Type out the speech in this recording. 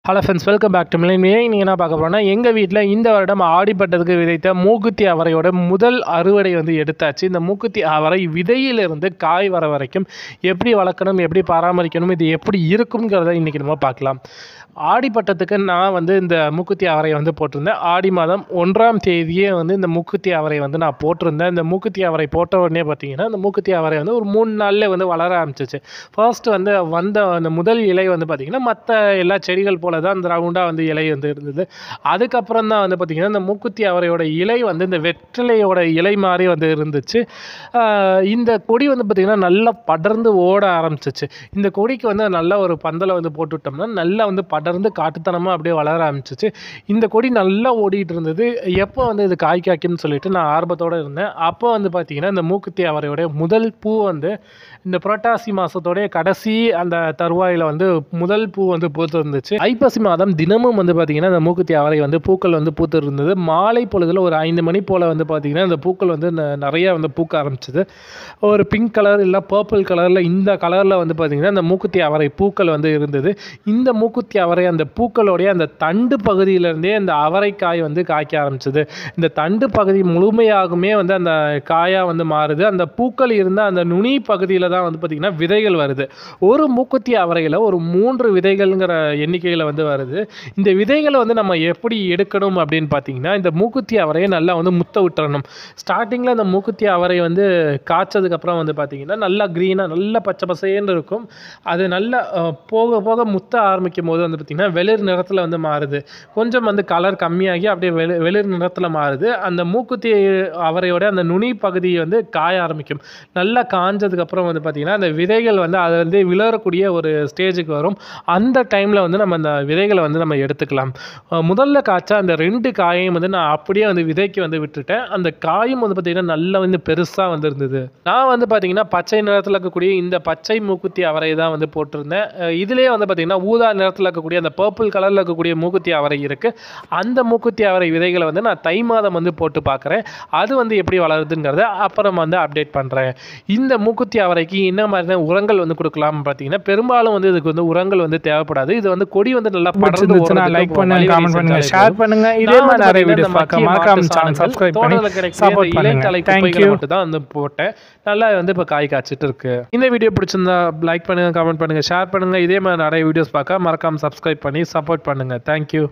Hello friends, welcome back to millennium. நீங்கள் என்ன பார்க்க போகிறோன்னா, எங்கள் வீட்டில் இந்த வருடம் ஆடிப்பட்டத்துக்கு விதைத்த மூக்குத்தி அவரையோட முதல் அறுவடை வந்து எடுத்தாச்சு. இந்த மூக்குத்தி அவரை விதையிலிருந்து காய் வர வரைக்கும் எப்படி வளர்க்கணும், எப்படி பராமரிக்கணும், இது எப்படி இருக்குங்கிறத இன்றைக்கி நம்ம பார்க்கலாம். ஆடிப்பட்டத்துக்கு நான் வந்து இந்த மூக்குத்தி அவரை வந்து போட்டிருந்தேன். ஆடி மாதம் 1ஆம் தேதியே வந்து இந்த மூக்குத்தி அவரை வந்து நான் போட்டிருந்தேன். இந்த மூக்குத்தி அவரை போட்ட உடனே பார்த்தீங்கன்னா, இந்த மூக்குத்தி அவரை வந்து ஒரு 3 நாளில் வந்து வளர ஆரம்பிச்சிச்சு. ஃபர்ஸ்ட் வந்து வந்த அந்த முதல் இலை வந்து பார்த்திங்கன்னா, மற்ற எல்லா செடிகள் போல தான் அந்த ரவுண்டாக வந்து இலை வந்து இருந்தது. அதுக்கப்புறம் தான் வந்து பார்த்திங்கன்னா, இந்த மூக்குத்தி அவரையோட இலை வந்து இந்த வெற்றிலையோட இலை மாதிரி வந்து இருந்துச்சு. இந்த கொடி வந்து பார்த்திங்கன்னா நல்லா படர்ந்து ஓட ஆரம்பிச்சிச்சு. இந்த கொடிக்கு வந்து நல்ல ஒரு பந்தலை வந்து போட்டுவிட்டோம்னா நல்லா வந்து படர்ந்து காட்டுத்தனமாக அப்படியே வளர ஆரம்பிச்சிச்சு. இந்த கொடி நல்லா ஓடிட்டு இருந்தது. எப்போ வந்து இது காய் காய்க்கும்னு சொல்லிட்டு நான் ஆர்வத்தோடு இருந்தேன். அப்போ வந்து பார்த்திங்கன்னா, இந்த மூக்குத்தி அவரையோட முதல் பூ வந்து இந்த புரட்டாசி மாதத்தோடைய கடைசி அந்த தருவாயில் வந்து முதல் பூ வந்து பூத்து இருந்துச்சு. ஐப்பசி மாதம் தினமும் வந்து பார்த்திங்கன்னா, இந்த மூக்குத்தி அவரை வந்து பூக்கள் வந்து பூத்து இருந்தது. மாலை பொழுதில் ஒரு 5 மணி போல் வந்து பார்த்திங்கன்னா, இந்த பூக்கள் வந்து நிறைய வந்து பூக்க ஆரம்பிச்சிது. ஒரு பிங்க் கலர் இல்லை பர்பிள் கலரில் இந்த கலரில் வந்து பார்த்திங்கன்னா, இந்த மூக்குத்தி அவரை பூக்கள் வந்து இருந்தது. இந்த மூக்குத்தி அவரை அந்த பூக்களோடைய அந்த தண்டு பகுதியிலேருந்தே அந்த அவரைக்காய் வந்து காய்க்க ஆரம்பிச்சிது. இந்த தண்டு பகுதி முழுமையாகவுமே வந்து அந்த காயாக வந்து மாறுது. அந்த பூக்கள் இருந்த அந்த நுனி பகுதியில் தான் வந்து பார்த்திங்கன்னா விதைகள் வருது. ஒரு மூக்குத்தி அவரையில் ஒரு 3 விதைகள்ங்கிற எண்ணிக்கையில் வந்து வருது. இந்த விதைகளை வந்து நம்ம எப்படி எடுக்கணும் அப்படின்னு பார்த்தீங்கன்னா, இந்த மூக்குத்தி அவரையை நல்லா வந்து முத்த விட்டுறணும். ஸ்டார்டிங்கில் அந்த மூக்குத்தி அவரை வந்து காய்ச்சதுக்கப்புறம் வந்து பார்த்திங்கன்னா நல்லா க்ரீனாக நல்லா பச்சை பசேன்னு இருக்கும். அது நல்லா போக போக முத்த ஆரம்பிக்கும் போது வந்து பார்த்திங்கன்னா வெளிர் நிறத்தில் வந்து மாறுது. கொஞ்சம் வந்து கலர் கம்மியாகி அப்படியே வெளிர் நிறத்தில் மாறுது. அந்த மூக்குத்தி அவரையோட அந்த நுனி பகுதி வந்து காய ஆரம்பிக்கும். நல்லா காஞ்சதுக்கப்புறம் வந்து பார்த்திங்கன்னா அந்த விதைகள் வந்து அதை வந்து விளரக்கூடிய ஒரு ஸ்டேஜுக்கு வரும். அந்த டைமில் வந்து நம்ம அந்த விதைகளை வந்து நம்ம எடுத்துக்கலாம். முதல்ல காய்ச்சா அந்த 2 காயையும் வந்து நான் அப்படியே வந்து விதைக்கு வந்து விட்டுட்டேன். அந்த காயும் வந்து பார்த்திங்கன்னா நல்லா வந்து பெருசாக வந்து இருந்தது. நான் வந்து பார்த்திங்கன்னா பச்சை நிறத்தில் இருக்கக்கூடிய இந்த பச்சை மூக்குத்தி அவரை தான் வந்து போட்டிருந்தேன். இதுலேயே வந்து பார்த்திங்கன்னா ஊதா நிறத்தில் இருக்கக்கூடிய அந்த பர்பிள் கலரில் இருக்கக்கூடிய மூக்குத்தி அவரை இருக்குது. அந்த மூக்குத்தி அவரை விதைகளை வந்து நான் தை மாதம் வந்து போட்டு பார்க்குறேன். அது வந்து எப்படி வளருதுங்கிறத அப்புறம் வந்து அப்டேட் பண்ணுறேன். இந்த மூக்குத்தி அவரைக்கு என்ன மாதிரி தான் உரங்கள் வந்து கொடுக்கலாம் பார்த்தீங்கன்னா, பெரும்பாலும் வந்து இதுக்கு வந்து உரங்கள் வந்து தேவைப்படாது. இது வந்து கொடி வந்து நல்லா படர்ந்து லைக் பண்ணுங்க, கமெண்ட் பண்ணுங்க, ஷேர் பண்ணுங்க. இதே மாதிரி நிறைய வீடியோஸ் பார்க்க மறக்காம சேனல் சப்ஸ்கிரைப் பண்ணி சப்போர்ட் பண்ணுங்க. Thank you. மட்டும் தான் வந்து போட்டேன். நல்லா வந்து இப்போ காய் காய்ச்சிட்டு இருக்கு. இந்த வீடியோ பிடிச்சிருந்தா லைக் பண்ணுங்க, கமெண்ட் பண்ணுங்க, ஷேர் பண்ணுங்க. இதே மாதிரி நிறைய வீடியோஸ் பார்க்க மறக்காம சப்ஸ்கிரைப் பண்ணி சப்போர்ட் பண்ணுங்க. Thank you.